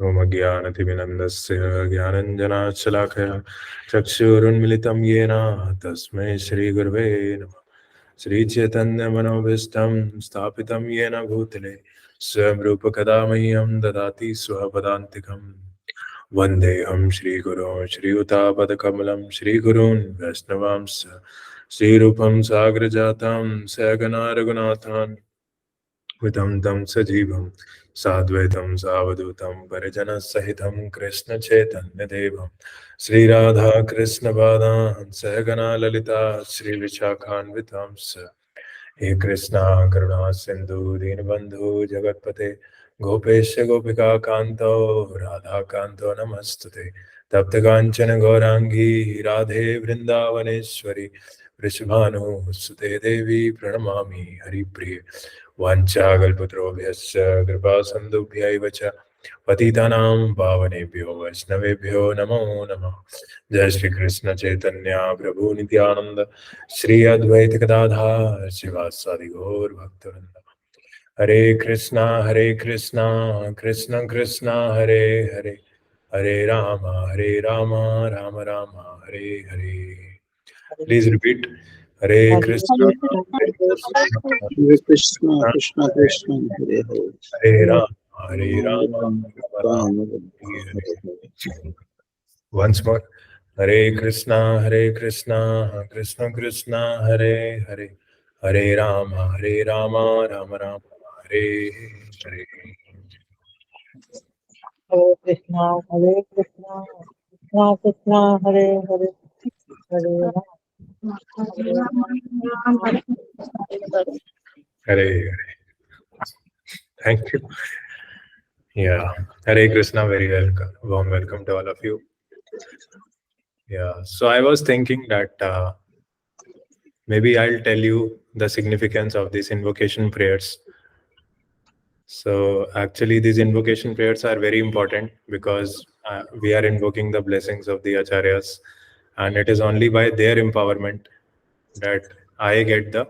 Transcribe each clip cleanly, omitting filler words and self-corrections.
ओम अज्ञानतिमिनन्दस्य ज्ञानञ्जनाशलाकया चक्षुरुन्मिलितं येन तस्मै श्रीगुरवे नमः। श्रीचैतन्यमनोभीष्टं स्थापितं येन भूतले स्वयं रूपकदा मह्यं ददाति स्वपदान्तिकम्। वन्देऽहं श्रीगुरों श्रीयुतापदकमलं श्रीगुरून् वैष्णवांश्च श्रीरूपं साग्रजातं सहगना रघुनाथान् वितं तं सजीवं साद्वैतं सावधूतं परिजनसहितं कृष्णचैतन्यदेवं श्रीराधा कृष्णपादान् सहगना ललिता श्रीविशाखान्वितांश्च। हे कृष्णा करुणा सिंधु दीनबंधु जगतपते गोपेश गोपिका कांतो राधा कांतो नमस्तुते। तप्त कांचन गौरांगी राधे वृंदावनेश्वरी वृषभानुसुते देवी प्रणमामि हरिप्रिये। वाञ्छाकल्पतरुभ्यश्च कृपा सिन्धुभ्यैव च पतितानां पावनेभ्यो वैष्णवेभ्यो नमो नमः। जय श्री कृष्ण चैतन्य प्रभु नित्यानंद श्री अद्वैत गदाधर शिवासादि गौर भक्तवृंद। Hare Krishna Krishna Krishna Hare Hare Hare Ram Ram Ram Hare Hare. Please repeat Hare Krishna Hare Krishna, Krishna Krishna, Hare Hare, Hare Ram Ram Ram Hare Ram, Hare. Hare Hare. Once more. Hare Krishna Krishna Krishna Hare Hare Hare Rama Rama Rama Hare Hare. Hare Krishna, Krishna Krishna, Hare Hare, Hare Rama, Hare Hare Hare. Thank you. Yeah. Hare Krishna, very welcome. Warm welcome to all of you. Yeah. So I was thinking that maybe I'll tell you the significance of these invocation prayers. So actually, these invocation prayers are very important because we are invoking the blessings of the acharyas, and it is only by their empowerment that I get the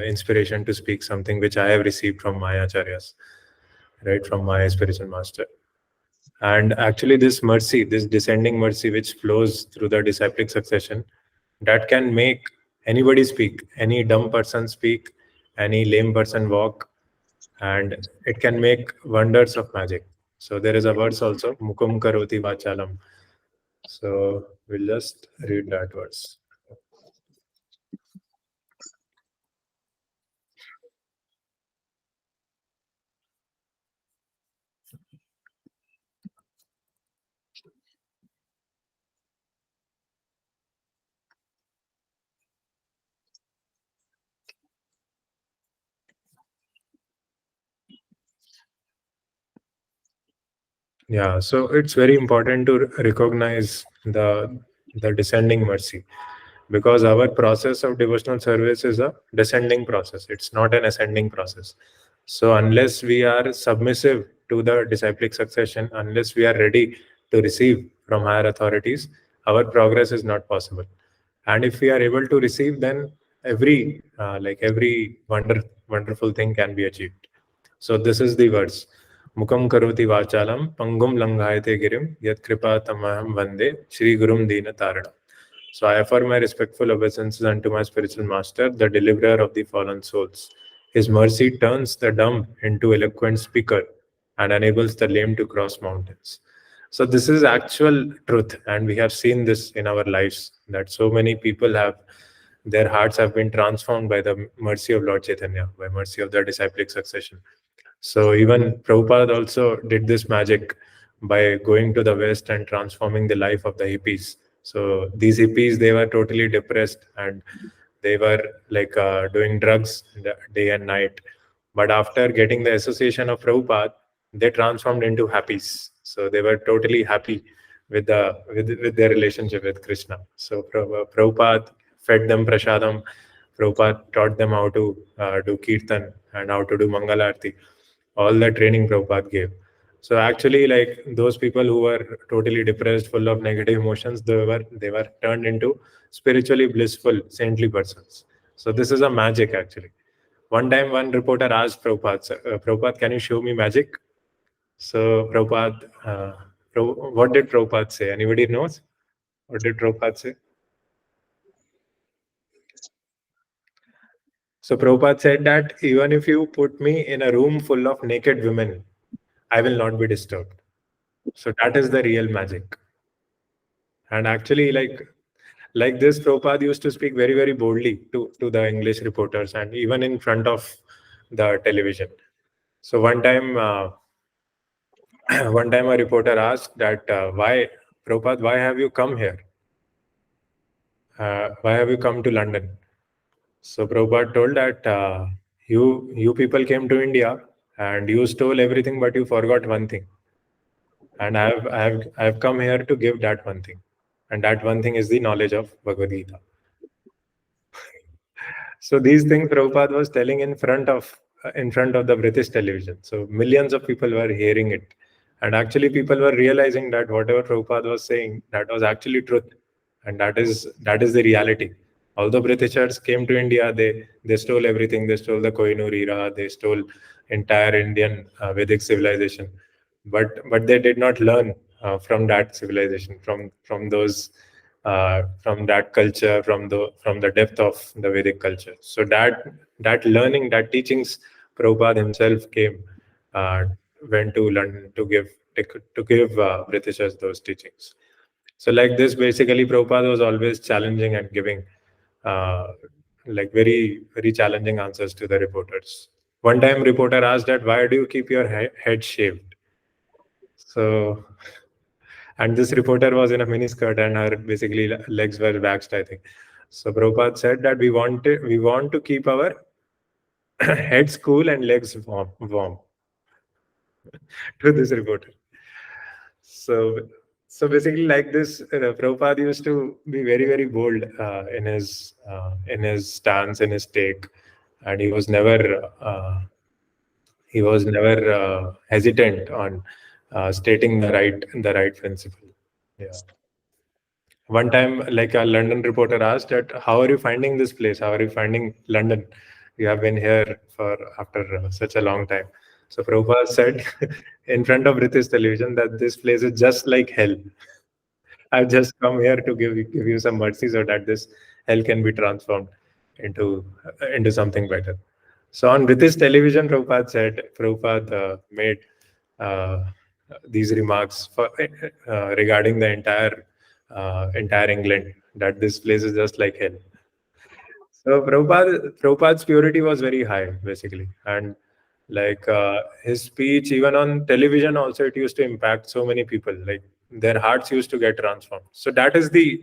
inspiration to speak something which I have received from my acharyas, right, from my spiritual master. And actually, this mercy, this descending mercy which flows through the disciplic succession, that can make anybody speak, any dumb person speak, any lame person walk, and it can make wonders of magic. So there is a verse also, Mukum Karoti Vachalam. So we'll just read that verse. Yeah, so it's very important to recognize the descending mercy, because our process of devotional service is a descending process. It's not an ascending process. So unless we are submissive to the disciplic succession, unless we are ready to receive from higher authorities, our progress is not possible. And if we are able to receive, then every wonderful thing can be achieved. So this is the verse. Mukam karoti vachalam pangum langhayate girim yat kripa tamaham vande Shri Gurum Dina Tarana. So I offer my respectful obeisances unto my spiritual master, the deliverer of the fallen souls. His mercy turns the dumb into eloquent speaker and enables the lame to cross mountains. So this is actual truth, and we have seen this in our lives, that so many people have, their hearts have been transformed by the mercy of Lord Chaitanya, by mercy of the disciplic succession. So even Prabhupada also did this magic by going to the West and transforming the life of the hippies. So these hippies, they were totally depressed, and they were like doing drugs day and night. But after getting the association of Prabhupada, they transformed into happies. So they were totally happy with with their relationship with Krishna. So Prabhupada fed them prasadam. Prabhupada taught them how to do kirtan and how to do mangalarti. All the training Prabhupada gave. So actually, like those people who were totally depressed, full of negative emotions, they were turned into spiritually blissful, saintly persons. So this is a magic actually. One time, one reporter asked Prabhupada, "Prabhupada, can you show me magic?" So Prabhupada, what did Prabhupada say? Anybody knows? What did Prabhupada say? So Prabhupada said that even if you put me in a room full of naked women, I will not be disturbed. So that is the real magic. And actually, like this, Prabhupada used to speak very, very boldly to the English reporters and even in front of the television. So one time, one time a reporter asked that, why, Prabhupada, why have you come here? Why have you come to London? So Prabhupada told that you people came to India and you stole everything, but you forgot one thing. And I've come here to give that one thing. And that one thing is the knowledge of Bhagavad Gita. So these things Prabhupada was telling in front of the British television. So millions of people were hearing it. And actually people were realizing that whatever Prabhupada was saying, that was actually truth. And that is the reality. Although Britishers came to India, they stole everything. They stole the Kohinoor era. They stole entire Indian Vedic civilization. But they did not learn from that civilization, from those from that culture, from the depth of the Vedic culture. So that learning, that teachings, Prabhupada himself went to London to give Britishers those teachings. So like this, basically, Prabhupada was always challenging and giving like very, very challenging answers to the reporters. One time, reporter asked that, why do you keep your head shaved? So, and this reporter was in a miniskirt and her basically legs were waxed, I think. So Prabhupada said that we want to keep our heads cool and legs warm to this reporter. So basically, like this, Prabhupada used to be very, very bold in his stance, in his take, and he was never hesitant on stating the right principle. Yeah. One time, like a London reporter asked that, how are you finding this place? How are you finding London? You have been here after such a long time. So Prabhupada said in front of British television that this place is just like hell. I've just come here to give you some mercy so that this hell can be transformed into something better. So on British television, Prabhupada made these remarks regarding the entire England, that this place is just like hell. So Prabhupada's purity was very high, basically, and like his speech, even on television, also it used to impact so many people. Like their hearts used to get transformed. So that is the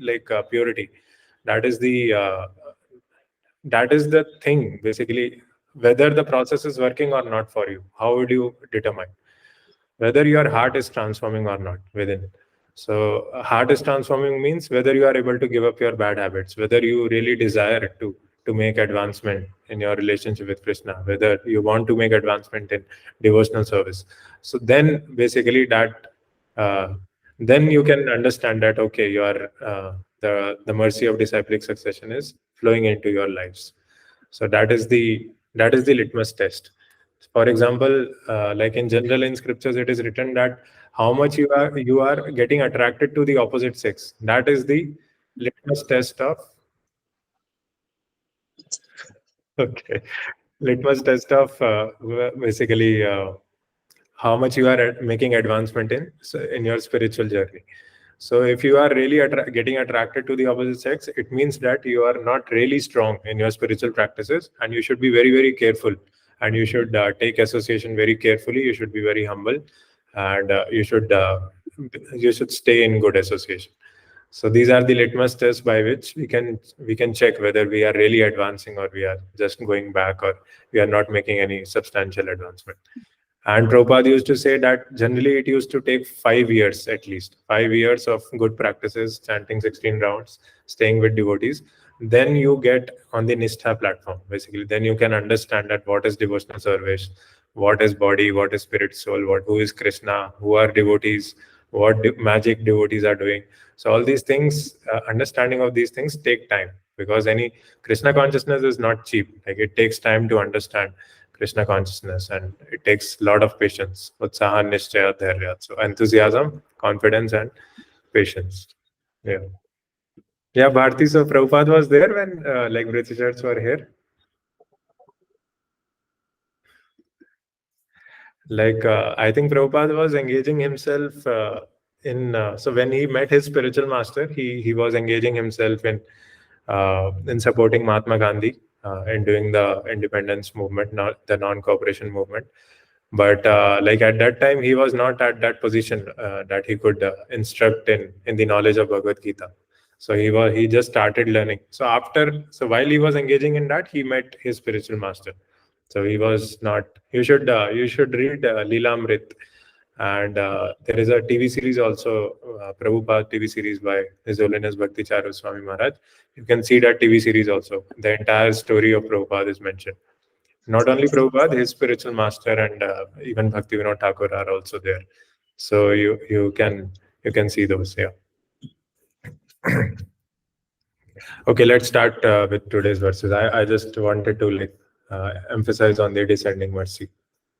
purity. That is the thing, basically. Whether the process is working or not for you, how would you determine whether your heart is transforming or not within? So heart is transforming means whether you are able to give up your bad habits, whether you really desire to make advancement in your relationship with Krishna, whether you want to make advancement in devotional service. So then basically then you can understand that, okay, the mercy of disciplic succession is flowing into your lives. So that is the litmus test. For example, like in general in scriptures, it is written that how much you are getting attracted to the opposite sex. That is the litmus test of litmus test of basically how much you are making advancement in your spiritual journey. So if you are really getting attracted to the opposite sex, it means that you are not really strong in your spiritual practices, and you should be very, very careful, and you should take association very carefully. You should be very humble, and you should stay in good association. So these are the litmus tests by which we can check whether we are really advancing or we are just going back, or we are not making any substantial advancement. And Prabhupada used to say that generally it used to take 5 years, at least 5 years of good practices, chanting 16 rounds, staying with devotees. Then you get on the Nishtha platform. Basically, then you can understand that what is devotional service, what is body, what is spirit, soul, who is Krishna, who are devotees, what magic devotees are doing. So all these things, understanding of these things take time, because any Krishna consciousness is not cheap. Like it takes time to understand Krishna consciousness, and it takes a lot of patience. Utsaha, nishchaya, dharya. So enthusiasm, confidence, and patience. Yeah. Yeah, Bharti. So Prabhupada was there when like Britishers were here. Like I think Prabhupada was engaging himself in. So when he met his spiritual master, he was engaging himself in supporting Mahatma Gandhi in doing the independence movement, not the non-cooperation movement. But like at that time, he was not at that position that he could instruct in the knowledge of Bhagavad Gita. So he just started learning. So while he was engaging in that, he met his spiritual master. So he was not. You should read Leelamrit, and there is a TV series also, Prabhupada TV series by His Holiness Bhakti Charu Swami Maharaj. You can see that TV series also. The entire story of Prabhupada is mentioned. Not only Prabhupada, his spiritual master, and even Bhakti Vinod Thakur are also there. So you can see those. Yeah. Okay, let's start with today's verses. I just wanted to emphasize on the descending mercy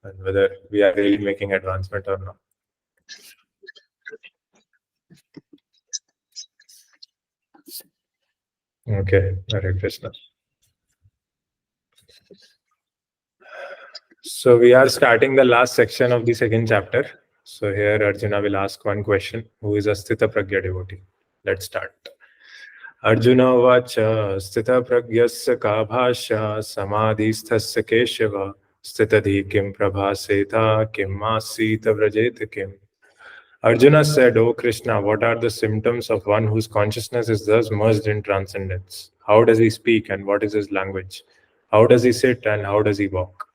and whether we are really making advancement or not. Okay, Hare Krishna. So we are starting the last section of the second chapter. So here Arjuna will ask one question: who is a Sthita Pragya devotee? Let's start. Arjuna vacha Sthita Pragyasya ka bhashya samadhisthasya keshava stitadhi kim prabhaseta kim masita vrajeta kim. Arjuna said, O Krishna, what are the symptoms of one whose consciousness is thus merged in transcendence? How does he speak and what is his language? How does he sit and how does he walk?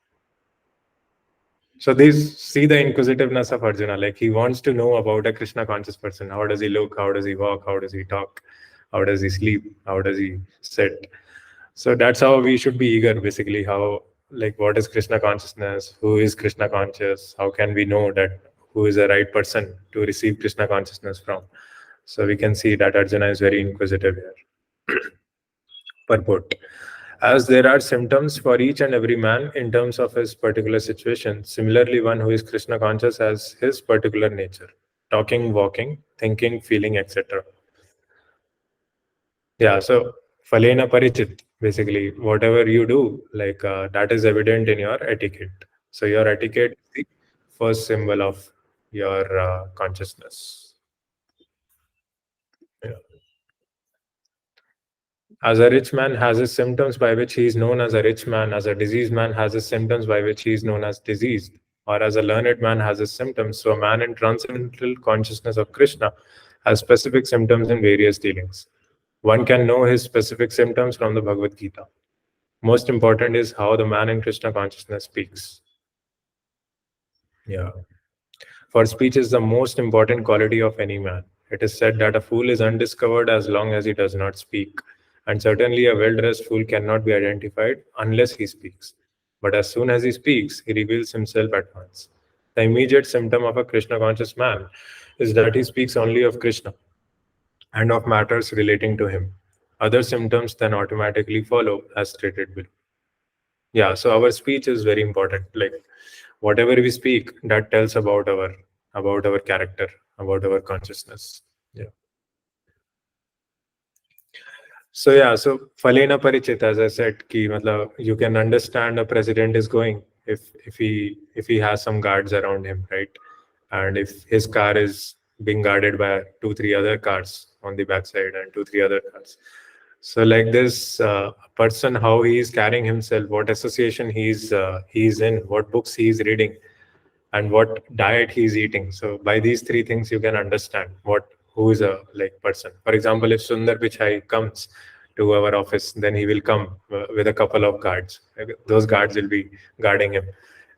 So see the inquisitiveness of Arjuna. Like he wants to know about a Krishna conscious person. How does he look? How does he walk? How does he talk? How does he sleep? How does he sit? So that's how we should be eager, basically. What is Krishna consciousness? Who is Krishna conscious? How can we know that who is the right person to receive Krishna consciousness from? So we can see that Arjuna is very inquisitive here. Purport. As there are symptoms for each and every man in terms of his particular situation, similarly one who is Krishna conscious has his particular nature. Talking, walking, thinking, feeling, etc. Yeah, so Phalena Parichit, basically, whatever you do, that is evident in your etiquette. So your etiquette is the first symbol of your consciousness. Yeah. As a rich man has his symptoms by which he is known as a rich man, as a diseased man has his symptoms by which he is known as diseased, or as a learned man has his symptoms, so a man in transcendental consciousness of Krishna has specific symptoms in various dealings. One can know his specific symptoms from the Bhagavad Gita. Most important is how the man in Krishna consciousness speaks. Yeah. For speech is the most important quality of any man. It is said that a fool is undiscovered as long as he does not speak. And certainly a well-dressed fool cannot be identified unless he speaks. But as soon as he speaks, he reveals himself at once. The immediate symptom of a Krishna conscious man is that he speaks only of Krishna and of matters relating to him. Other symptoms then automatically follow as stated below. Yeah, so our speech is very important. Like whatever we speak, that tells about our character, about our consciousness. Yeah. So Phalena Parichit, as I said, you can understand a president is going if he has some guards around him, right? And if his car is being guarded by 2-3 other cars on the backside and 2-3 other cars. So like this person, how he is carrying himself, what association he's in, what books he is reading, and what diet he is eating. So by these 3 things, you can understand who is a person. For example, if Sundar Pichai comes to our office, then he will come with a couple of guards. Those guards will be guarding him.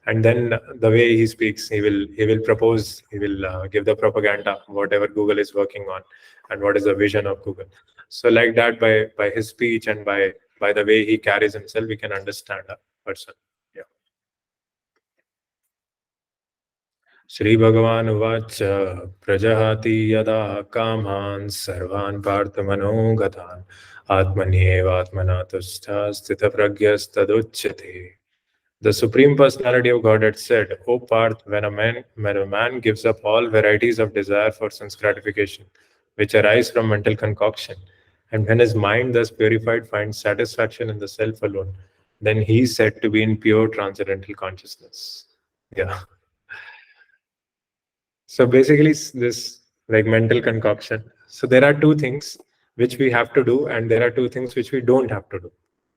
And then the way he speaks, he will propose, he will give the propaganda, whatever Google is working on, and what is the vision of Google. So like that, by his speech and by the way he carries himself, we can understand a person. Yeah. Shri Bhagavan Uvacha Prajahati Yada Kaman Sarvan Partha Manogatan Atmani Evatmana Tushta Sthita Pragyas Taduchyate. The Supreme Personality of Godhead said, O Parth, when a man gives up all varieties of desire for sense gratification, which arise from mental concoction, and when his mind thus purified finds satisfaction in the self alone, then he is said to be in pure transcendental consciousness. Yeah. So basically, this like mental concoction. So there are two things which we have to do, and there are two things which we don't have to do.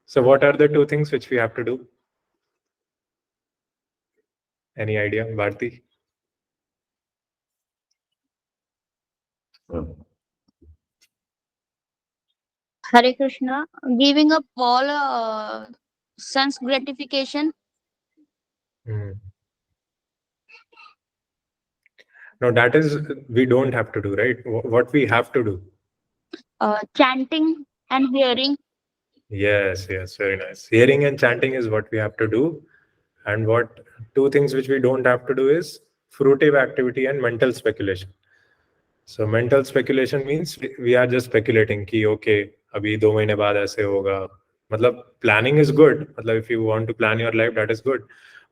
So what are the two things which we have to do? Any idea, Bharti? Hare Krishna, giving up all sense gratification, Hmm. No, that is we don't have to do, right? What we have to do. chanting and hearing. Yes, very nice. Hearing and chanting is what we have to do. And what two things which we don't have to do is fruitive activity and mental speculation. So mental speculation means we are just speculating कि okay अभी 2 महीने बाद ऐसे होगा. मतलब planning is good. मतलब if you want to plan your life that is good.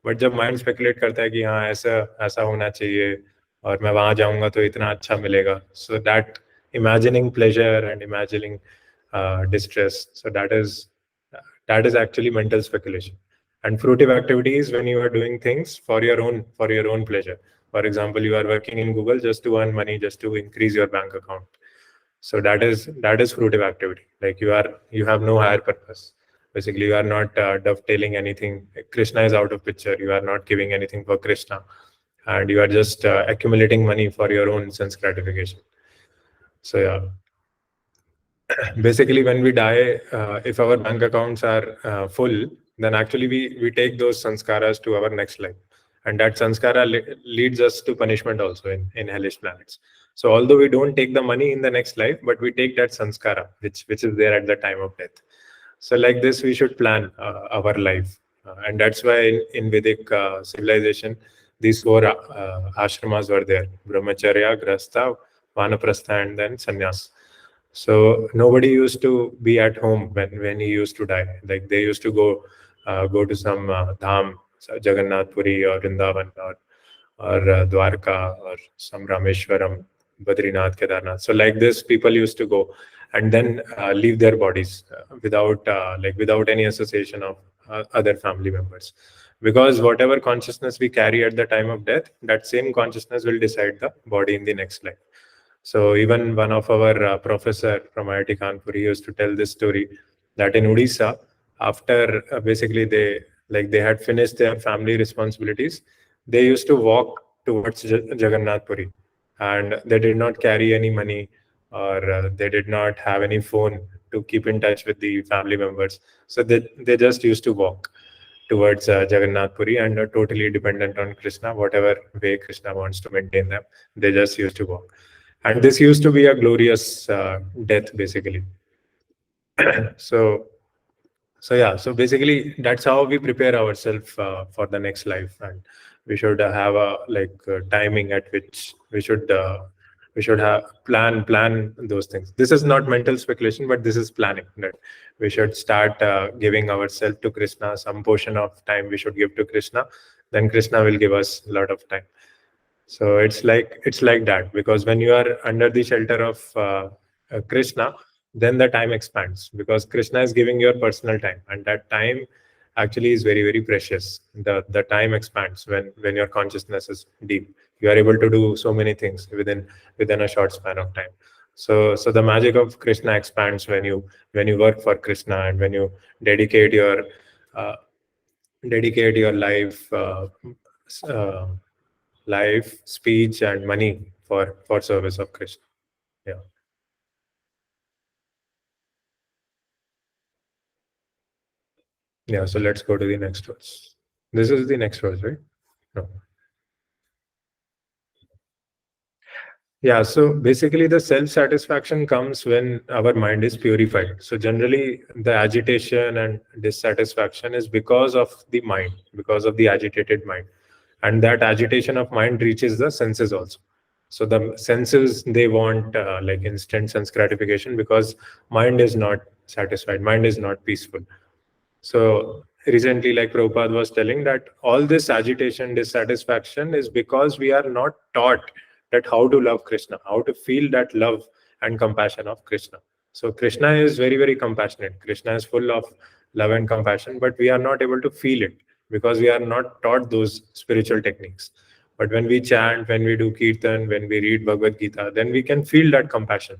But जब mind speculate करता है कि हाँ ऐसा होना चाहिए और मैं वहाँ जाऊँगा तो इतना अच्छा मिलेगा. So that imagining pleasure and imagining distress. So that is actually mental speculation. And fruitive activity is when you are doing things for your own pleasure. For example, you are working in Google just to earn money, just to increase your bank account. So that is fruitive activity. Like you have no higher purpose. Basically, you are not dovetailing anything. Krishna is out of picture. You are not giving anything for Krishna, and you are just accumulating money for your own sense gratification. So yeah. Basically, when we die, if our bank accounts are full, then actually we take those sanskaras to our next life, and that sanskara leads us to punishment also in hellish planets. So although we don't take the money in the next life, but we take that sanskara which is there at the time of death. So like this we should plan our life, and that's why in Vedic civilization these four ashramas were there: brahmacharya, grahastha, vanaprastha, and then sannyas. So nobody used to be at home when he used to die. Like they used to go to some dham, so Jagannath Puri or Vrindavan or Dwarka or some Rameshwaram, Badrinath, Kedarnath. So like this, people used to go and then leave their bodies without any association of other family members. Because whatever consciousness we carry at the time of death, that same consciousness will decide the body in the next life. So even one of our professor from IIT Kanpur, he used to tell this story that in Odisha, after basically they had finished their family responsibilities, they used to walk towards Jagannath Puri, and they did not carry any money, or they did not have any phone to keep in touch with the family members. So they just used to walk towards Jagannath Puri and are totally dependent on Krishna, whatever way Krishna wants to maintain them. They just used to walk. And this used to be a glorious death, basically. So yeah. So basically, that's how we prepare ourselves for the next life, and we should have a timing at which we should have plan those things. This is not mental speculation, but this is planning. That we should start giving ourselves to Krishna. Some portion of time we should give to Krishna. Then Krishna will give us a lot of time. So it's like that, because when you are under the shelter of Krishna, then the time expands, because Krishna is giving your personal time, and that time actually is very, very precious. The time expands when your consciousness is deep. You are able to do so many things within a short span of time. So the magic of Krishna expands when you work for Krishna, and when you dedicate your life, speech, and money for service of Krishna. Yeah. So let's go to the next verse. This is the next verse, right? No. Yeah. So basically, the self-satisfaction comes when our mind is purified. So generally, the agitation and dissatisfaction is because of the mind, because of the agitated mind, and that agitation of mind reaches the senses also. So the senses, they want instant sense gratification, because mind is not satisfied, mind is not peaceful. So recently, like Prabhupada was telling, that all this agitation, dissatisfaction is because we are not taught that how to love Krishna, how to feel that love and compassion of Krishna. So Krishna is very, very compassionate. Krishna is full of love and compassion, but we are not able to feel it because we are not taught those spiritual techniques. But when we chant, when we do kirtan, when we read Bhagavad Gita, then we can feel that compassion,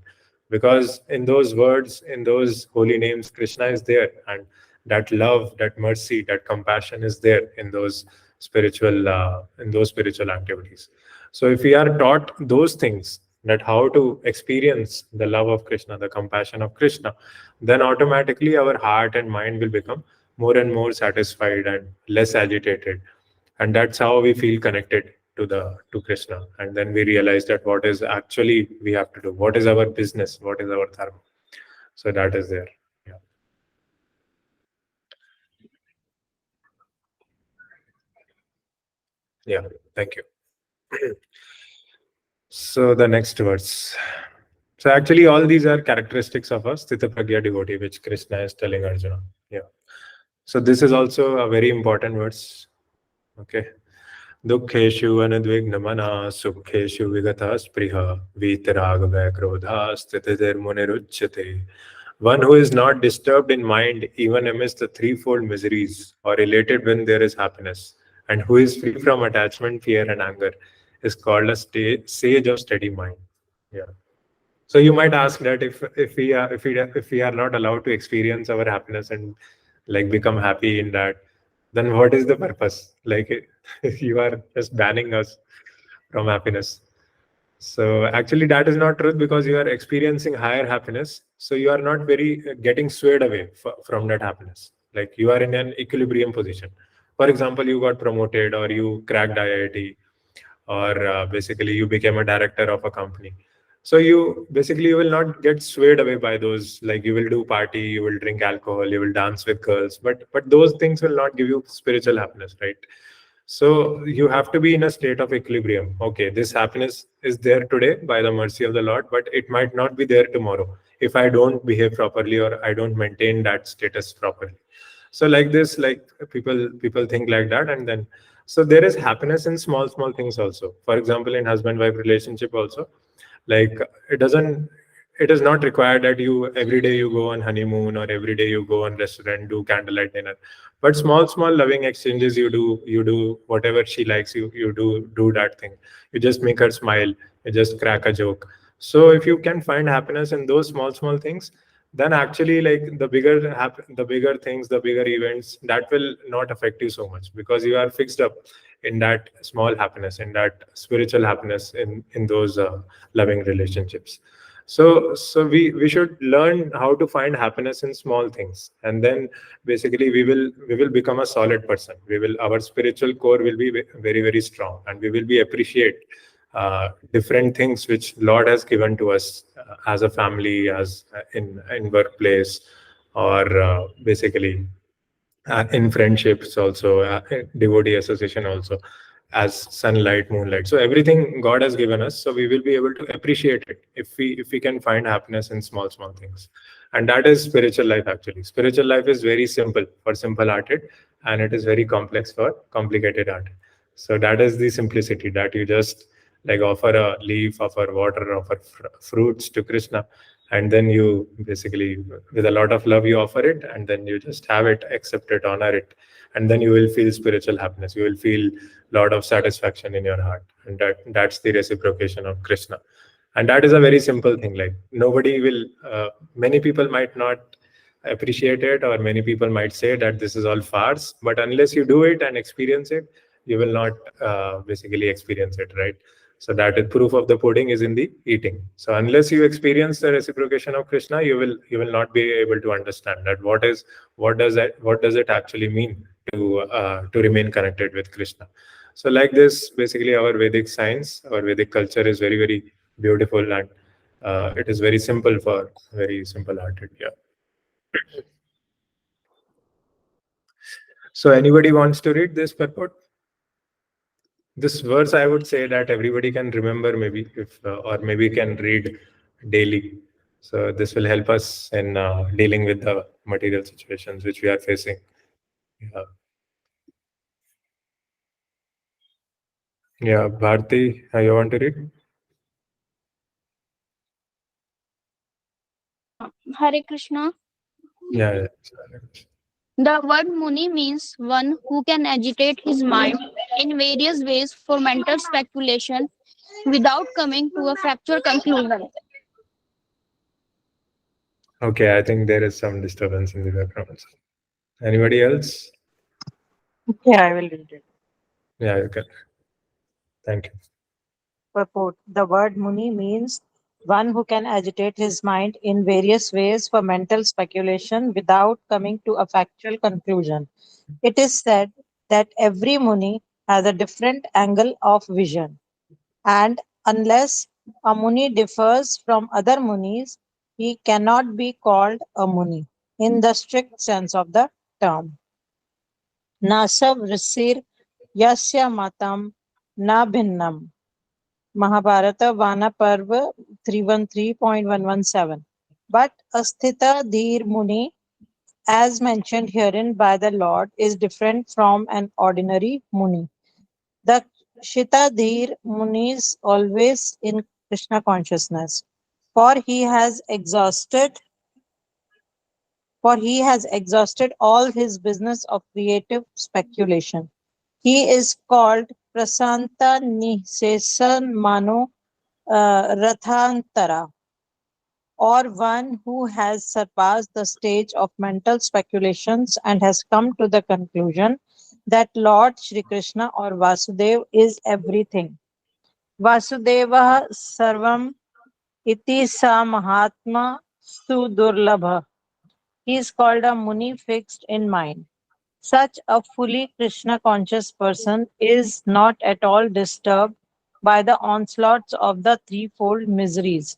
because in those words, in those holy names, Krishna is there, and that love, that mercy, that compassion is there in those spiritual activities. So if we are taught those things, that how to experience the love of Krishna, the compassion of Krishna, then automatically our heart and mind will become more and more satisfied and less agitated, and that's how we feel connected to Krishna. And then we realize that what is actually we have to do, what is our business, what is our dharma. So that is there. Yeah. Yeah, thank you. So the next verse. So actually all these are characteristics of a Sthita Pragya devotee, which Krishna is telling Arjuna. Yeah. So this is also a very important verse. Okay. Dukkheshu anudvignamana sukkheshu vigata spriha vitaragava krodha sthitidir muniruchyate. One who is not disturbed in mind even amidst the threefold miseries, or elated when there is happiness, and who is free from attachment, fear, and anger, is called a sage of steady mind. Yeah. So you might ask that if we are not allowed to experience our happiness and like become happy in that, then what is the purpose? Like you are just banning us from happiness. So actually that is not true, because you are experiencing higher happiness. So you are not very getting swayed away from that happiness. Like you are in an equilibrium position. For example, you got promoted, or you cracked IIT, or basically you became a director of a company. So you will not get swayed away by those, like you will do party, you will drink alcohol, you will dance with girls, but those things will not give you spiritual happiness, right? So you have to be in a state of equilibrium. Okay, this happiness is there today by the mercy of the Lord, but it might not be there tomorrow if I don't behave properly, or I don't maintain that status properly. So like this, like people think like that, and then so there is happiness in small things also. For example, in husband-wife relationship also, like it is not required that you every day you go on honeymoon, or every day you go on restaurant, do candlelight dinner, but small loving exchanges you do whatever she likes, you do that thing, you just make her smile, you just crack a joke. So if you can find happiness in those small things, then actually like the bigger things, the bigger events, that will not affect you so much, because you are fixed up in that small happiness, in that spiritual happiness, in those loving relationships. So we should learn how to find happiness in small things, and then basically we will become a solid person. Our spiritual core will be very, very strong, and we will be appreciate different things which Lord has given to us as a family, as in workplace, or basically in friendships also, devotee association also, as sunlight, moonlight. So everything God has given us, so we will be able to appreciate it if we can find happiness in small things. And that is spiritual life. Actually, spiritual life is very simple for simple-hearted, and it is very complex for complicated-hearted. So that is the simplicity, that you just like offer a leaf, offer water, offer fruits to Krishna, and then you basically, with a lot of love, you offer it, and then you just have it, accept it, honor it, and then you will feel spiritual happiness. You will feel a lot of satisfaction in your heart, and that's the reciprocation of Krishna. And that is a very simple thing. Like nobody will, many people might not appreciate it, or many people might say that this is all farce, but unless you do it and experience it, you will not basically experience it, right? So that is proof of the pudding is in the eating. So unless you experience the reciprocation of Krishna, you will not be able to understand that what does it actually mean to remain connected with Krishna. So like this, basically our Vedic science, our Vedic culture is very, very beautiful, and it is very simple for very simple-hearted. Yeah. So anybody wants to read this purport? This verse, I would say that everybody can remember, maybe if or maybe can read daily. So this will help us in dealing with the material situations which we are facing. Yeah. Yeah, Bharti, you want to read? Hare Krishna. Yeah. The word Muni means one who can agitate his mind in various ways for mental speculation without coming to a factual conclusion. Okay, I think there is some disturbance in the background. Anybody else? Okay, I will read it. Yeah, you can. Thank you. Purport. The word Muni means one who can agitate his mind in various ways for mental speculation without coming to a factual conclusion. It is said that every Muni has a different angle of vision, and unless a Muni differs from other Munis, he cannot be called a Muni in the strict sense of the term. Nasav Risir Yasya Matam Na Bhinnam. Mahabharata Vana Parva 313.117. But Asthita Dhir Muni, as mentioned herein by the Lord, is different from an ordinary Muni. The Shitadhir Muni is always in Krishna consciousness, for he has exhausted all his business of creative speculation. He is called Prasanta Nisesan Mano Rathantara, or one who has surpassed the stage of mental speculations and has come to the conclusion that Lord Shri Krishna or Vasudev is everything. Vasudeva Sarvam iti sa Mahatma Sudurlabha. He is called a Muni fixed in mind. Such a fully Krishna conscious person is not at all disturbed by the onslaughts of the threefold miseries,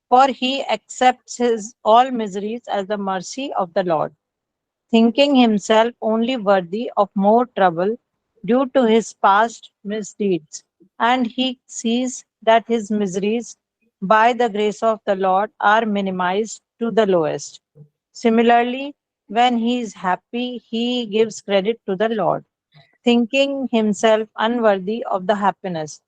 for he accepts his all miseries as the mercy of the Lord, thinking himself only worthy of more trouble due to his past misdeeds, and he sees that his miseries, by the grace of the Lord, are minimized to the lowest. Similarly, when he is happy, he gives credit to the Lord, thinking himself unworthy of the happiness.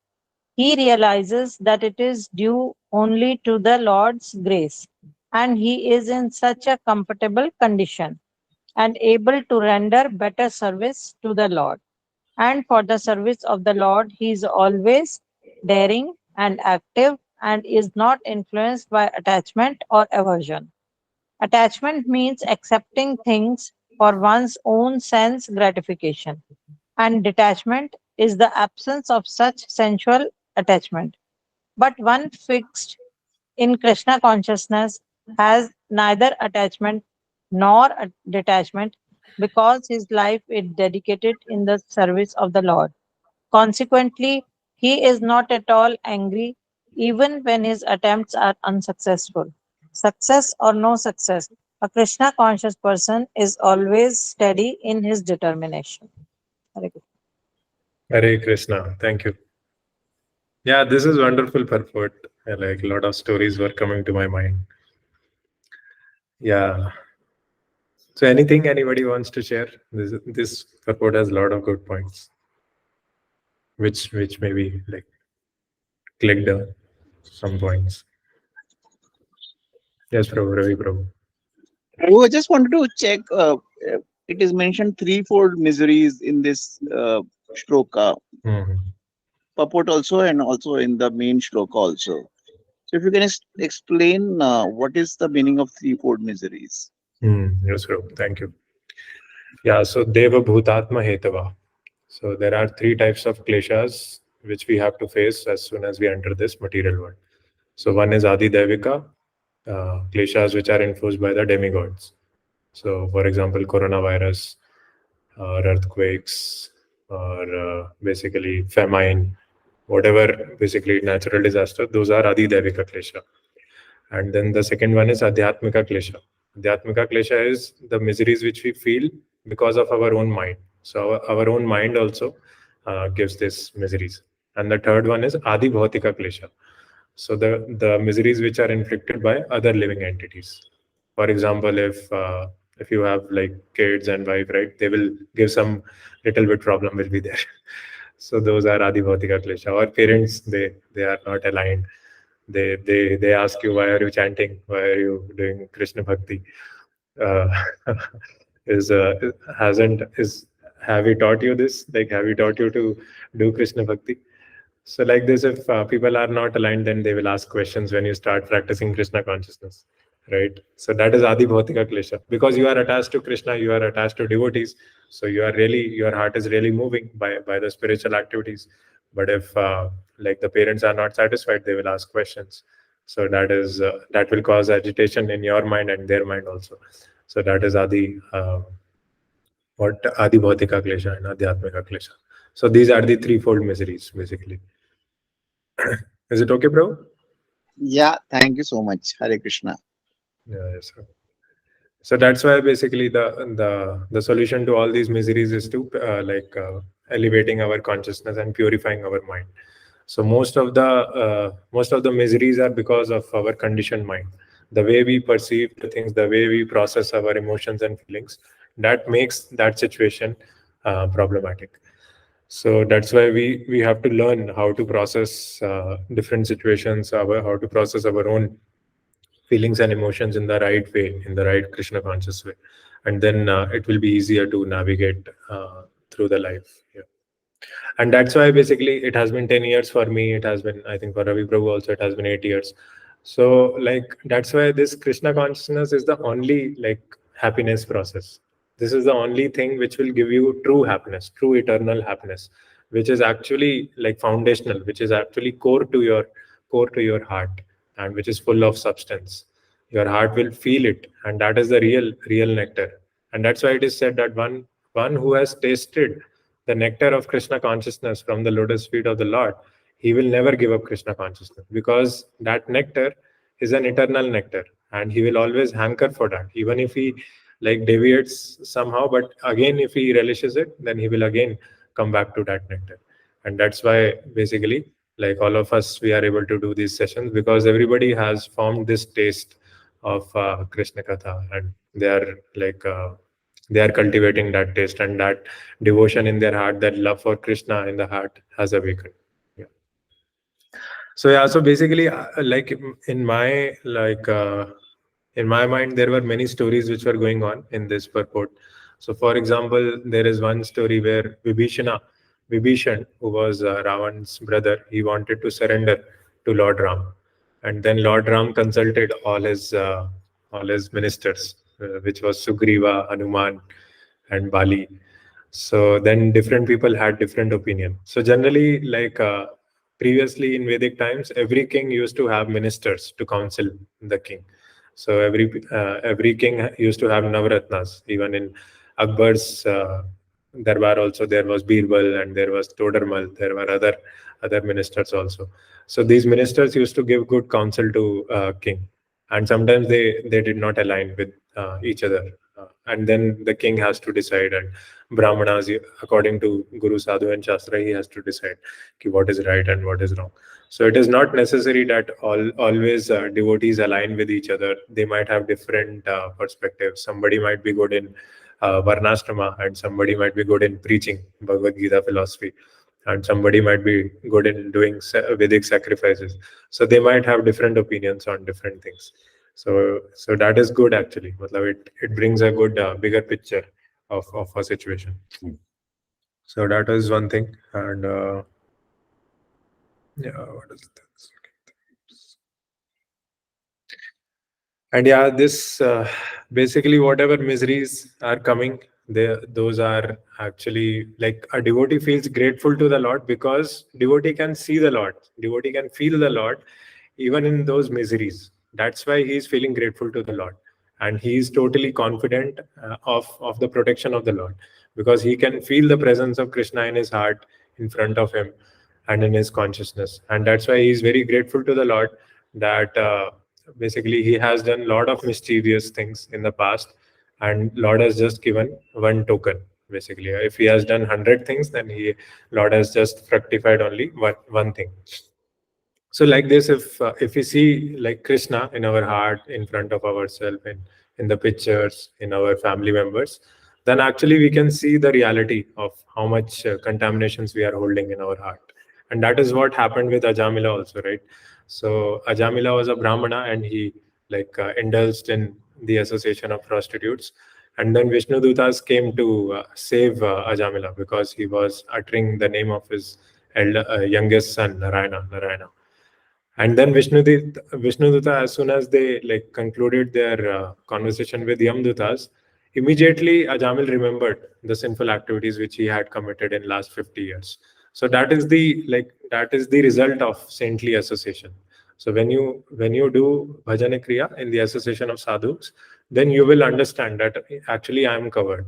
He realizes that it is due only to the Lord's grace, and he is in such a comfortable condition and able to render better service to the Lord. And for the service of the Lord, he is always daring and active and is not influenced by attachment or aversion. Attachment means accepting things for one's own sense gratification, and detachment is the absence of such sensual attachment. But one fixed in Krishna consciousness has neither attachment nor detachment, because his life is dedicated in the service of the Lord. Consequently, he is not at all angry even when his attempts are unsuccessful. Success or no success, a Krishna conscious person is always steady in his determination. Hare Krishna. Hare Krishna. Thank you. Yeah, this is wonderful purport. Like a lot of stories were coming to my mind. Yeah. So anything anybody wants to share? This purport has a lot of good points, which maybe like clicked on some points. Yes, Prabhu, Ravi Prabhu. I just wanted to check. It is mentioned threefold miseries in this shloka, Mhm. purport also, and also in the main shloka also. So, if you can explain what is the meaning of threefold miseries? Yes, Prabhu. Thank you. Yeah, so Deva Bhutatma Hetava. So there are three types of kleshas which we have to face as soon as we enter this material world. So one is Adi Devika, kleshas which are enforced by the demigods. So for example, coronavirus, or earthquakes, or basically famine, whatever basically natural disaster, those are Adi Devika klesha. And then the second one is Adhyatmika klesha. Adhyatmika klesha is the miseries which we feel because of our own mind. So our own mind also gives this miseries. And the third one is Adi Bhautika klesha. So the miseries which are inflicted by other living entities. For example, if If you have like kids and wife, right, they will give some little bit problem will be there. So those are Adi Bhautika Klesha. Or parents, they are not aligned. They ask you, why are you chanting? Why are you doing Krishna Bhakti? Uh, is hasn't is have we taught you this? Like, have we taught you to do Krishna Bhakti? So like this, if people are not aligned, then they will ask questions when you start practicing Krishna consciousness, right? So that is Adi Bhautika Klesha. Because you are attached to Krishna, you are attached to devotees. So your heart is really moving by the spiritual activities. But if like the parents are not satisfied, they will ask questions. So that will cause agitation in your mind and their mind also. So that is Adi Bhautika Klesha and Adhyatmika Klesha. So these are the threefold miseries, basically. Is it okay, bro? Yeah, thank you so much. Hare Krishna. Yeah, yes, sir. So that's why basically the solution to all these miseries is to elevating our consciousness and purifying our mind. So most of the miseries are because of our conditioned mind. The way we perceive the things, the way we process our emotions and feelings, that makes that situation problematic. So that's why we have to learn how to process different situations, how to process our own feelings and emotions in the right way, in the right Krishna conscious way, and then it will be easier to navigate through the life. Yeah. And that's why basically it has been 10 years for me. It has been, I think, for Ravi Prabhu also, it has been 8 years. So like that's why this Krishna consciousness is the only like happiness process. This is the only thing which will give you true happiness, true eternal happiness, which is actually like foundational, which is actually core to your heart, and which is full of substance. Your heart will feel it, and that is the real nectar. And that's why it is said that one who has tasted the nectar of Krishna consciousness from the lotus feet of the Lord, he will never give up Krishna consciousness, because that nectar is an eternal nectar, and he will always hanker for that, even if he like deviates somehow. But again, if he relishes it, then he will again come back to that nectar. And that's why basically, like all of us, we are able to do these sessions, because everybody has formed this taste of Krishna Katha, and they are cultivating that taste, and that devotion in their heart, that love for Krishna in the heart has awakened. Yeah. So yeah, so basically, like in my in my mind, there were many stories which were going on in this purport. So, for example, there is one story where Vibhishan, who was Ravan's brother, he wanted to surrender to Lord Ram, and then Lord Ram consulted all his ministers, which was Sugriva, Hanuman, and Bali. So then different people had different opinion. So generally, like previously in Vedic times, every king used to have ministers to counsel the king. So every king used to have Navratnas. Even in Akbar's Darbar also, there was Birbal and there was Todarmal. There were other ministers also. So these ministers used to give good counsel to king, and sometimes they did not align with each other. And then the king has to decide, and Brahmanas, according to Guru Sadhu and Shastra, he has to decide what is right and what is wrong. So it is not necessary that always devotees align with each other. They might have different perspectives. Somebody might be good in Varnashrama, and somebody might be good in preaching Bhagavad Gita philosophy, and somebody might be good in doing Vedic sacrifices. So they might have different opinions on different things. So that is good actually. It brings a good bigger picture of a situation. So that is one thing. And yeah, what is this? And yeah, this basically whatever miseries are coming, those are actually like a devotee feels grateful to the Lord, because devotee can see the Lord, devotee can feel the Lord even in those miseries. That's why he is feeling grateful to the Lord, and he is totally confident of the protection of the Lord, because he can feel the presence of Krishna in his heart, in front of him, and in his consciousness. And that's why he is very grateful to the Lord that basically he has done a lot of mischievous things in the past, and Lord has just given one token. Basically, if he has done 100 things, then Lord has just fructified only one thing. So like this, if we see like Krishna in our heart, in front of ourselves, in the pictures, in our family members, then actually we can see the reality of how much contaminations we are holding in our heart. And that is what happened with Ajamila also, right? So Ajamila was a Brahmana, and he indulged in the association of prostitutes. And then Vishnudutas came to save Ajamila, because he was uttering the name of his youngest son, Narayana. And then Vishnuduta, as soon as they concluded their conversation with Yamdutas, immediately Ajamil remembered the sinful activities which he had committed in last 50 years. So that is the result of saintly association. So when you do bhajana kriya in the association of sadhus, then you will understand that actually I am covered,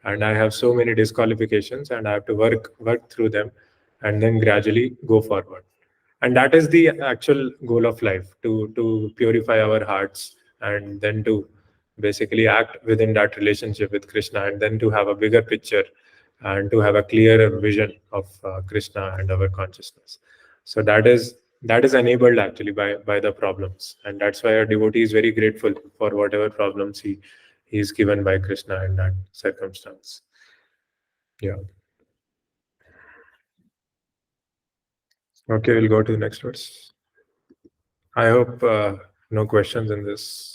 and I have so many disqualifications, and I have to work through them, and then gradually go forward. And that is the actual goal of life, to purify our hearts, and then to basically act within that relationship with Krishna, and then to have a bigger picture, and to have a clearer vision of Krishna and our consciousness. So that is enabled actually by the problems, and that's why a devotee is very grateful for whatever problems he is given by Krishna in that circumstance. Yeah. Okay, we'll go to the next verse. I hope no questions in this.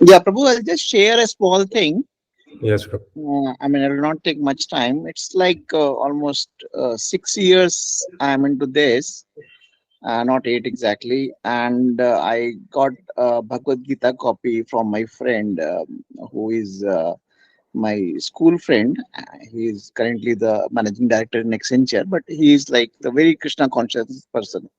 Yeah, Prabhu, I'll just share a small thing. Yes, Prabhu. I mean, it will not take much time. It's like almost 6 years I'm into this, not 8 exactly. And I got a Bhagavad Gita copy from my friend, who is my school friend. He is currently the managing director in Accenture, but he is like the very Krishna conscious person.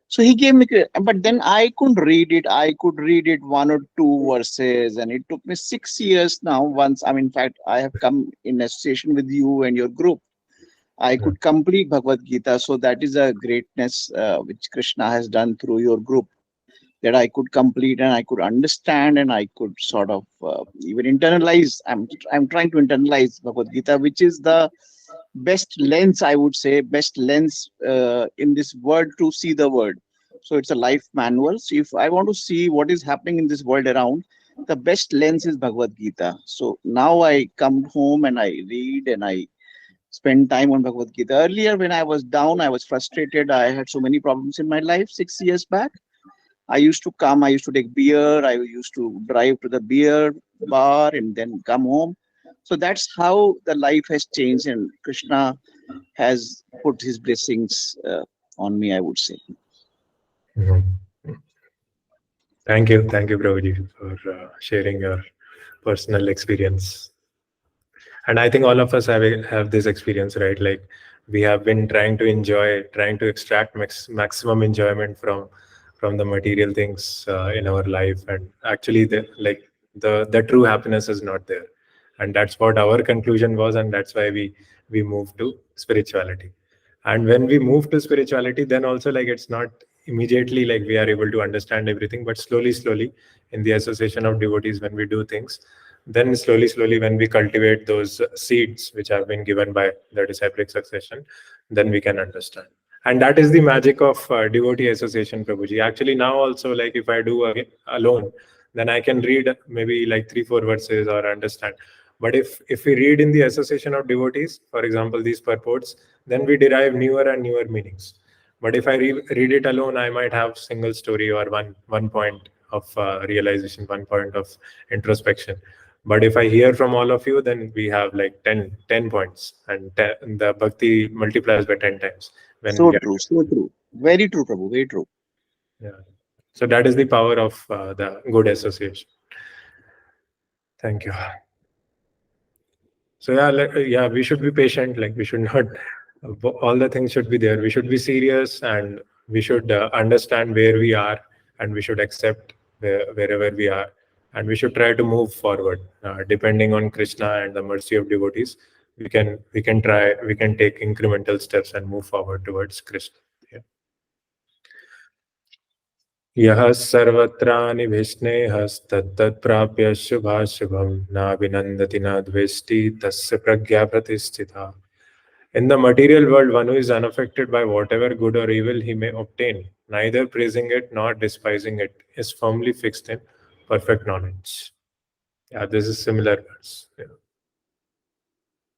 So he gave me, but then I couldn't read it. I could read it 1 or 2 verses, and it took me 6 years now. Once, I mean, in fact, I have come in association with you and your group, I could complete Bhagavad Gita. So that is a greatness which Krishna has done through your group, that I could complete and I could understand and I could sort of even internalize. I'm trying to internalize Bhagavad Gita, which is the best lens, I would say, best lens in this world to see the world. So it's a life manual. So if I want to see what is happening in this world around, the best lens is Bhagavad Gita. So now I come home and I read and I spend time on Bhagavad Gita. Earlier, when I was down, I was frustrated. I had so many problems in my life 6 years back. I used to take beer. I used to drive to the beer bar and then come home. So that's how the life has changed, and Krishna has put his blessings on me, I would say. Thank you, Prabhuji, for sharing your personal experience. And I think all of us have this experience, right? Like, we have been trying to extract maximum enjoyment from the material things in our life, and actually the true happiness is not there. And that's what our conclusion was, and that's why we moved to spirituality. And when we move to spirituality, then also it's not immediately we are able to understand everything, but slowly in the association of devotees, when we do things, then slowly when we cultivate those seeds which have been given by the disciplic succession, then we can understand. And that is the magic of devotee association, Prabhuji. Actually, now also, if I do alone, then I can read maybe 3-4 verses or understand. But if we read in the association of devotees, for example, these purports, then we derive newer and newer meanings. But if I read it alone, I might have single story or one point of realization, 1 point of introspection. But if I hear from all of you, then we have 10 points, and the bhakti multiplies by 10 times. So true. Very true, Prabhu, very true. Yeah. So that is the power of the good association. Thank you. So yeah, we should be patient. We should not, all the things should be there. We should be serious, and we should understand where we are, and we should accept wherever we are, and we should try to move forward. Depending on Krishna and the mercy of devotees, we can take incremental steps and move forward towards Krishna. Yeah. यः सर्वत्रानिभिस्नेहस्तत्तत्प्राप्य शुभाशुभं नाभिनन्दति न द्वेष्टि तस्य प्रज्ञा प्रतिष्ठिता. In the material world, one who is unaffected by whatever good or evil he may obtain neither praising it nor despising it, is firmly fixed in perfect knowledge. Yeah, this is similar verse. Yeah.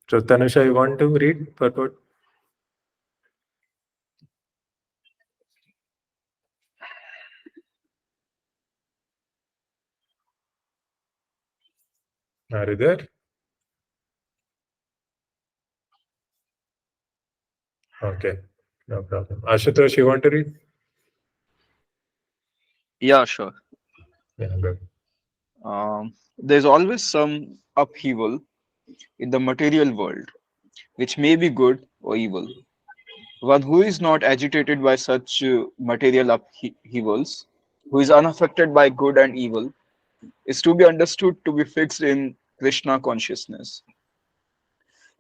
So Tanusha, you want to read purport? Are you there? Okay, no problem. Ashutosh, you want to read? Yeah, sure. Yeah, good. There's always some upheaval in the material world, which may be good or evil. One who is not agitated by such material upheavals, who is unaffected by good and evil, is to be understood to be fixed in Krishna consciousness.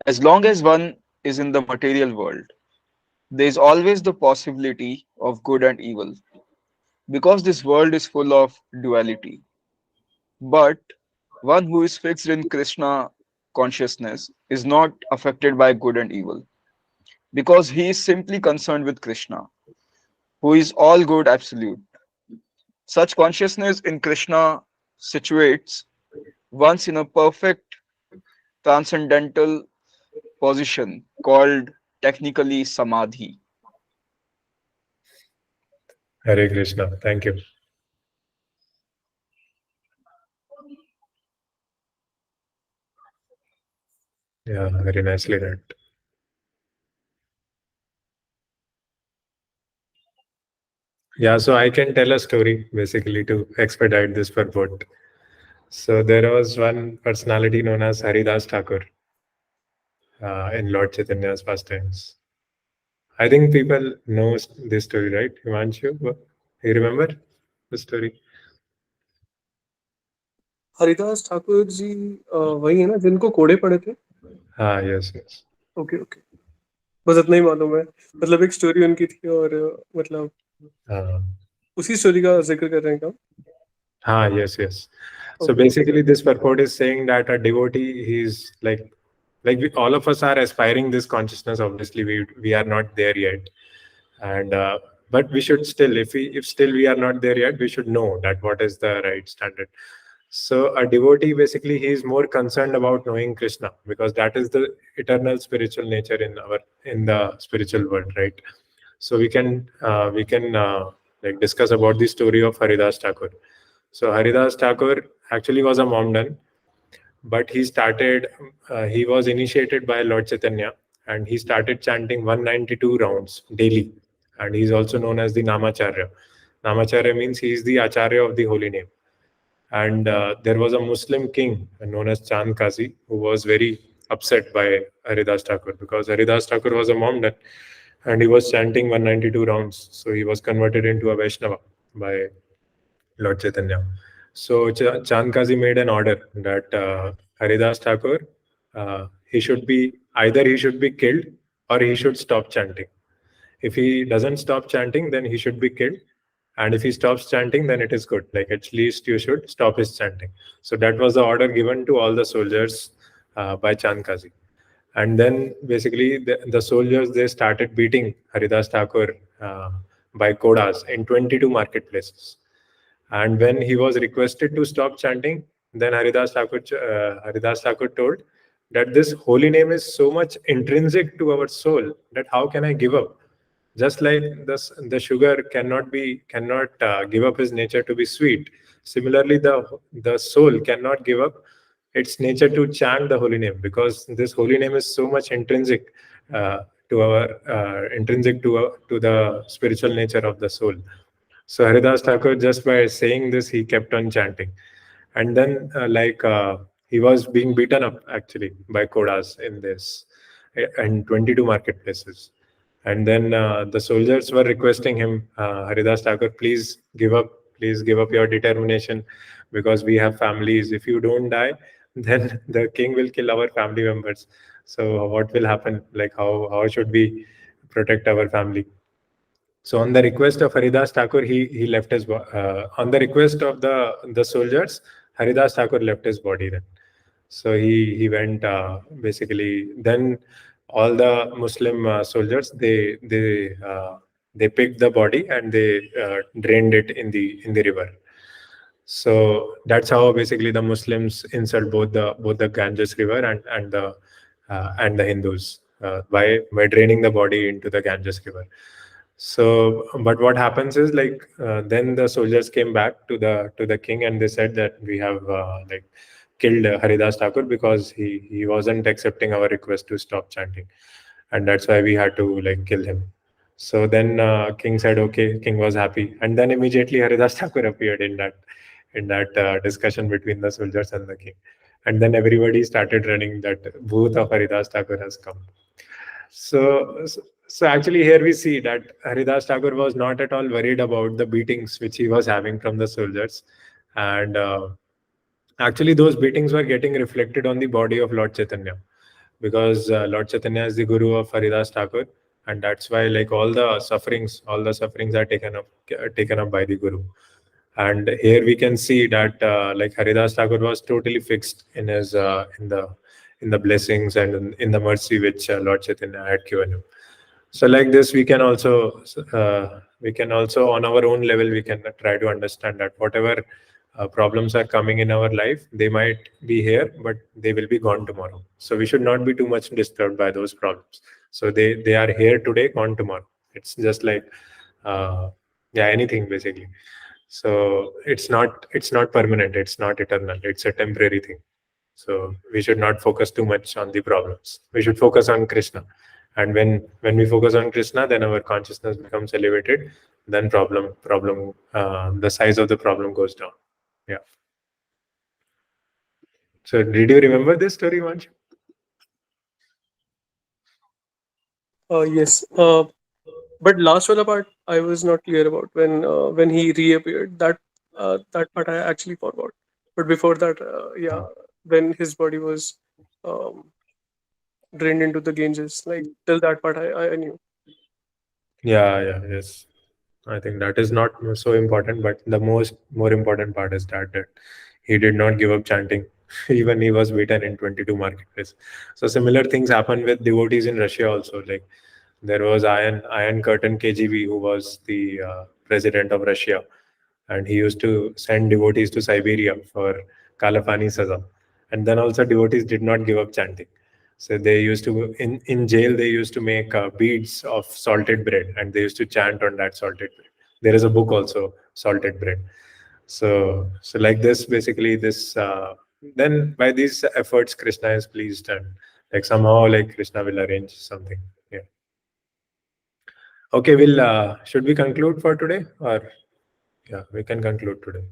As long as one is in the material world, there is always the possibility of good and evil, because this world is full of duality. But one who is fixed in Krishna consciousness is not affected by good and evil, because he is simply concerned with Krishna, who is all good absolute. Such consciousness in Krishna situates once in a perfect transcendental position called technically samadhi. Hare Krishna. Thank you. Yeah, very nicely read. Yeah, so I can tell a story basically to expedite this purport. So there was one personality known as Haridas Thakur in Lord Chaitanya's pastimes. I think people know this story, right? Himanshu, you remember the story? Haridas Thakur ji वही है ना जिनको कोड़े पड़े थे? हाँ, yes, yes. Okay okay, बस इतना ही मालूम है। मतलब एक स्टोरी उनकी थी और मतलब हाँ, उसी स्टोरी का जिक्र कर रहे हैं क्या? हाँ, yes, yes. So Okay. basically, this purport is saying that a devotee, he's like we, all of us are aspiring this consciousness. Obviously, we are not there yet, and but we should still, if still we are not there yet, we should know that what is the right standard. So a devotee, basically, he is more concerned about knowing Krishna, because that is the eternal spiritual nature in the spiritual world, right? So we can like discuss about the story of Haridas Thakur. So Haridas Thakur actually was a Mohammedan, but he was initiated by Lord Chaitanya, and he started chanting 192 rounds daily, and he's also known as the Namacharya. Namacharya means he is the Acharya of the holy name. And there was a Muslim king known as Chand Kazi, who was very upset by Haridas Thakur, because Haridas Thakur was a Mohammedan and he was chanting 192 rounds. So he was converted into a Vaishnava by Lord Chaitanya. So Chand Kazi made an order that Haridas Thakur, he should be killed or he should stop chanting. If he doesn't stop chanting, then he should be killed. And if he stops chanting, then it is good. Like, at least you should stop his chanting. So that was the order given to all the soldiers by Chand Kazi. And then basically the soldiers, they started beating Haridas Thakur by kodas in 22 marketplaces. And when he was requested to stop chanting, then Haridas Thakur told that this holy name is so much intrinsic to our soul that how can I give up? Just like the sugar cannot give up his nature to be sweet. Similarly, the soul cannot give up its nature to chant the holy name, because this holy name is so much intrinsic to the spiritual nature of the soul. So Haridas Thakur, just by saying this, he kept on chanting, and then he was being beaten up actually by kodas in 22 marketplaces. And then the soldiers were requesting him, Haridas Thakur, please give up your determination, because we have families. If you don't die, then the king will kill our family members. So what will happen? Like, how should we protect our family? So on the request of Haridas Thakur, he left his on the request of the soldiers, Haridas Thakur left his body then. So he went basically. Then all the Muslim soldiers, they they picked the body and they drained it in the river. So that's how basically the Muslims insult both the Ganges River and the Hindus by draining the body into the Ganges River. So, but what happens is like then the soldiers came back to the king and they said that we have like killed Haridas Thakur because he wasn't accepting our request to stop chanting, and that's why we had to like kill him. So then king said okay, king was happy, and then immediately Haridas Thakur appeared in that discussion between the soldiers and the king, and then everybody started running that Bhoot of Haridas Thakur has come. So actually here we see that Haridas Thakur was not at all worried about the beatings which he was having from the soldiers, and actually those beatings were getting reflected on the body of Lord Chaitanya, because Lord Chaitanya is the guru of Haridas Thakur, and that's why like all the sufferings are taken up by the guru. And here we can see that like Haridas Thakur was totally fixed in his in the blessings and in the mercy which Lord Chaitanya had given him. So like this, we can also on our own level we can try to understand that whatever problems are coming in our life, they might be here, but they will be gone tomorrow. So we should not be too much disturbed by those problems. So they are here today, gone tomorrow. It's just like anything basically. So it's not permanent. It's not eternal. It's a temporary thing. So we should not focus too much on the problems. We should focus on Krishna. And when we focus on Krishna, then our consciousness becomes elevated. Then the size of the problem goes down. Yeah. So did you remember this story, Vansh? Yes. But last wala part I was not clear about when he reappeared. That part I actually forgot. But before that, when his body was drained into the Ganges, like till that part I knew. Yes. I think that is not so important, but the more important part is that he did not give up chanting. Even he was beaten in 22 marketplace. So similar things happen with devotees in Russia also. Like there was Iron Curtain KGB, who was the president of Russia, and he used to send devotees to Siberia for Kalafani Saza. And then also devotees did not give up chanting. So they used to, in jail, they used to make beads of salted bread, and they used to chant on that salted bread. There is a book also, Salted Bread. So like this, basically this, then by these efforts, Krishna is pleased, and like somehow like Krishna will arrange something. Yeah. Okay, should we conclude for today, or yeah, we can conclude today.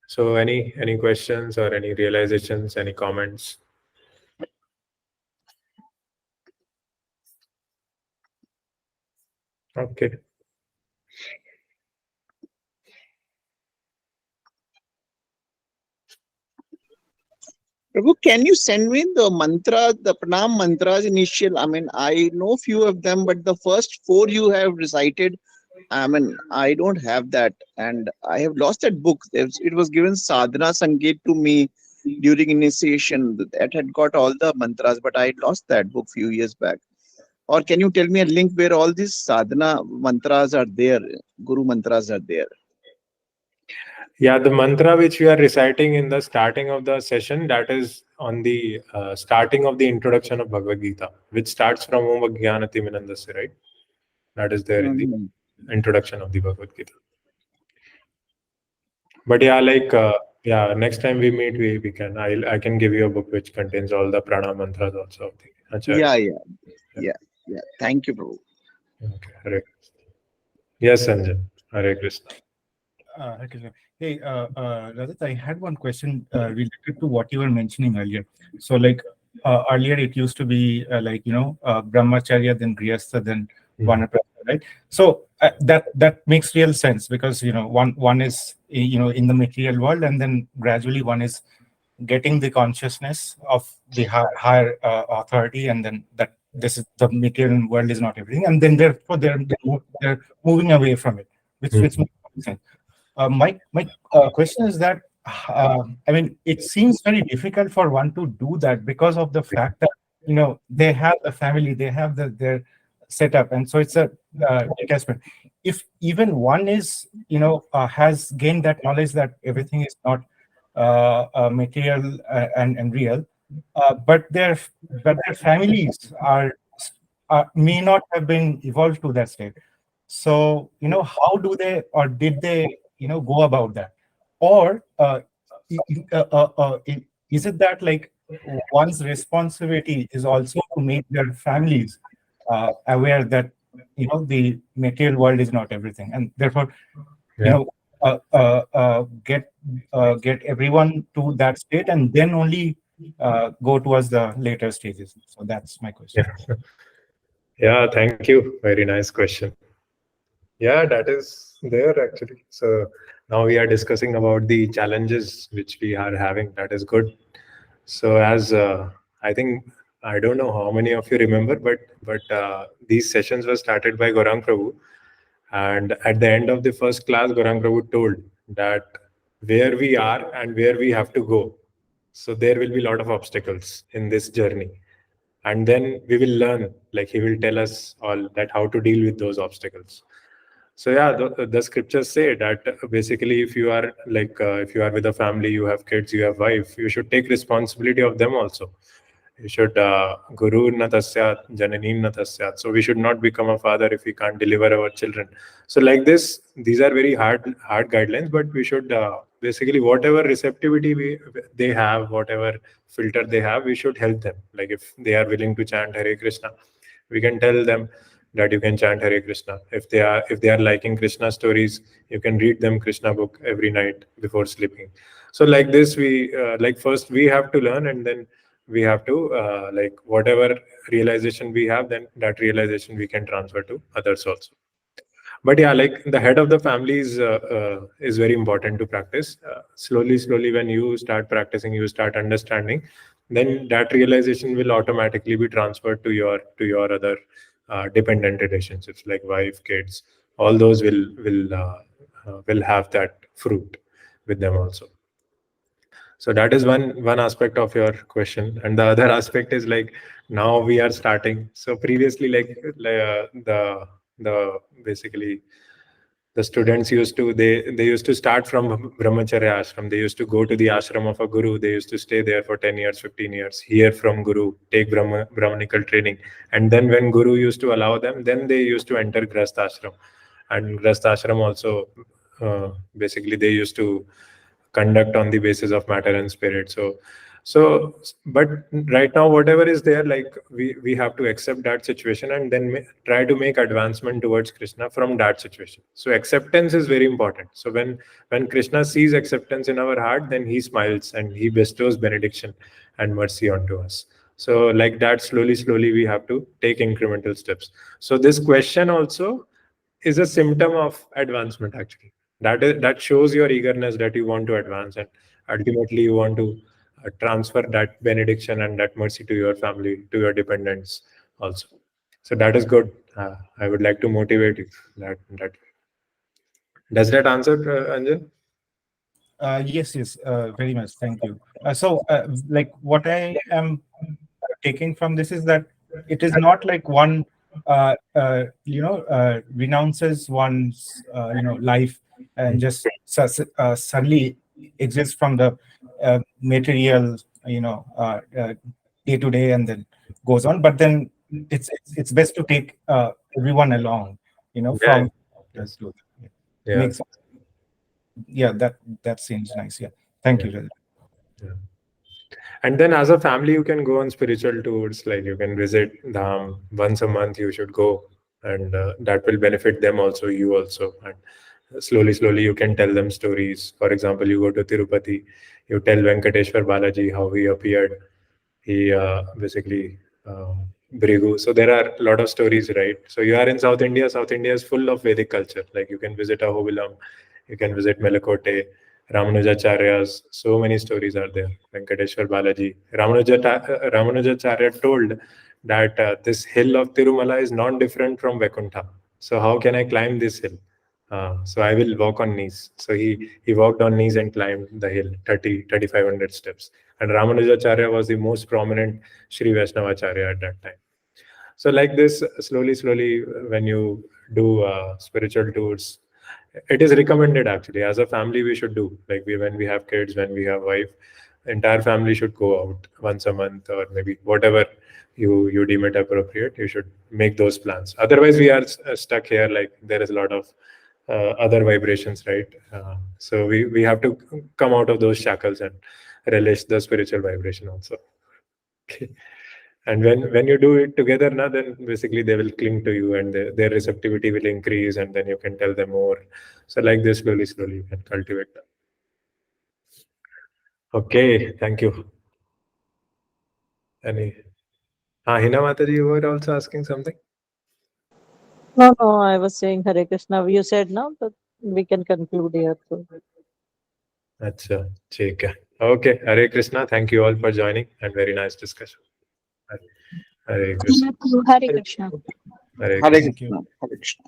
So any questions or any realizations, any comments? Okay. Prabhu, can you send me the mantra, the pranam mantras initial? I mean, I know few of them, but the first 4 you have recited, I mean, I don't have that, and I have lost that book. It was given sadhana sangeet to me during initiation. That had got all the mantras, but I lost that book few years back. Or can you tell me a link where all these sadhana mantras are there, guru mantras are there? Yeah, the mantra which we are reciting in the starting of the session, that is on the starting of the introduction of Bhagavad Gita, which starts from Om Ajnanati Minandasya, right? That is there in the introduction of the Bhagavad Gita. But yeah, like next time we meet, we can. I can give you a book which contains all the prana mantras also. Yeah. Thank you, Prabhu. Okay. Hare Krishna. Yes, Sanjay. Hare Krishna. Hare Krishna. Hey, Rajat, I had one question related to what you were mentioning earlier. So, like earlier, it used to be brahmacharya, then grihastha, then vanaprastha, right? So that makes real sense, because one is in the material world, and then gradually one is getting the consciousness of the higher authority, and then that this is the material world is not everything, and then therefore they're moving away from it, which makes sense. My question is that I mean, it seems very difficult for one to do that because of the fact that they have a family, they have their set up, and so it's a detachment. If even one is, has gained that knowledge that everything is not material and real, but their families may not have been evolved to that state. So, how do they, or did they, go about that? Or is it that, like, one's responsibility is also to make their families aware that, the material world is not everything, and therefore, Yeah. get everyone to that state, and then only go towards the later stages. So that's my question. Yeah. Yeah, thank you. Very nice question. Yeah, that is there actually. So now we are discussing about the challenges which we are having. That is good. So as I think, I don't know how many of you remember, but these sessions were started by Gaurang Prabhu, and at the end of the first class, Gaurang Prabhu told that where we are and where we have to go. So there will be a lot of obstacles in this journey, and then we will learn. Like he will tell us all that how to deal with those obstacles. So yeah, the scriptures say that basically, if you are if you are with a family, you have kids, you have wife, you should take responsibility of them also. You should guru na tasyat, janani na tasyat. So we should not become a father if we can't deliver our children. So like this, these are very hard guidelines, but we should basically, whatever receptivity they have, whatever filter they have, we should help them. Like if they are willing to chant Hare Krishna, we can tell them that you can chant Hare Krishna. If they are liking Krishna stories, you can read them Krishna book every night before sleeping. So like this, we first we have to learn, and then we have to whatever realization we have, then that realization we can transfer to others also. But yeah, like the head of the family is very important to practice. Slowly, when you start practicing, you start understanding, then that realization will automatically be transferred to your other dependent relationships like wife, kids. All those will have that fruit with them also. So that is one aspect of your question, and the other aspect is like now we are starting. So previously, the basically the students used to they used to start from brahmacharya ashram. They used to go to the ashram of a guru. They used to stay there for 10 years, 15 years, hear from guru, take brahmanical training, and then when guru used to allow them, then they used to enter grahastha ashram. And grahastha ashram also basically they used to conduct on the basis of matter and spirit. So but right now, whatever is there, like we have to accept that situation, and then try to make advancement towards Krishna from that situation. So acceptance is very important. So when Krishna sees acceptance in our heart, then he smiles and he bestows benediction and mercy onto us. So like that, slowly we have to take incremental steps. So this question also is a symptom of advancement actually. That shows your eagerness that you want to advance, and ultimately you want to transfer that benediction and that mercy to your family, to your dependents also. So that is good. I would like to motivate you that way. Does that answer, Anjan? Yes, very much. Thank you. Like what I am taking from this is that it is not like one, renounces one's, life and just suddenly exists from the material, day to day, and then goes on. But then it's best to take everyone along, from this to that. Yeah. Makes sense. Yeah, that seems nice. Yeah, thank you, Rajat. Yeah. And then as a family, you can go on spiritual tours, like you can visit Dham once a month. You should go, and that will benefit them also, you also. And slowly you can tell them stories. For example, you go to Tirupati, you tell Venkateshwar Balaji how he appeared. He basically Brigu. So there are a lot of stories, right? So you are in South India. South India is full of Vedic culture. Like you can visit Ahobilam, you can visit Melakote, Ramanujacharya's. So many stories are there. Venkateshwar Balaji. Ramanujacharya told that this hill of Tirumala is not different from Vaikuntha. So how can I climb this hill? So I will walk on knees. So he walked on knees and climbed the hill, 3,500 steps. And Ramanujacharya was the most prominent Sri Vaishnavacharya at that time. So like this, slowly, when you do spiritual tours, it is recommended actually. As a family, we should do, like when we have kids, when we have wife, entire family should go out once a month, or maybe whatever you deem it appropriate. You should make those plans. Otherwise, we are stuck here. Like there is a lot of other vibrations, right? So we have to come out of those shackles and relish the spiritual vibration also. Okay. And when you do it together now, then basically they will cling to you, and their receptivity will increase, and then you can tell them more. So like this, slowly you can cultivate that. Okay, thank you. Hina Mataji, you were also asking something? No, I was saying Hare Krishna. You said now that we can conclude here. So. Acha, ठीक है. Okay, Hare Krishna. Thank you all for joining, and very nice discussion. Hare Krishna. Hare Krishna. Hare Hare Krishna. Krishna. Hare Krishna.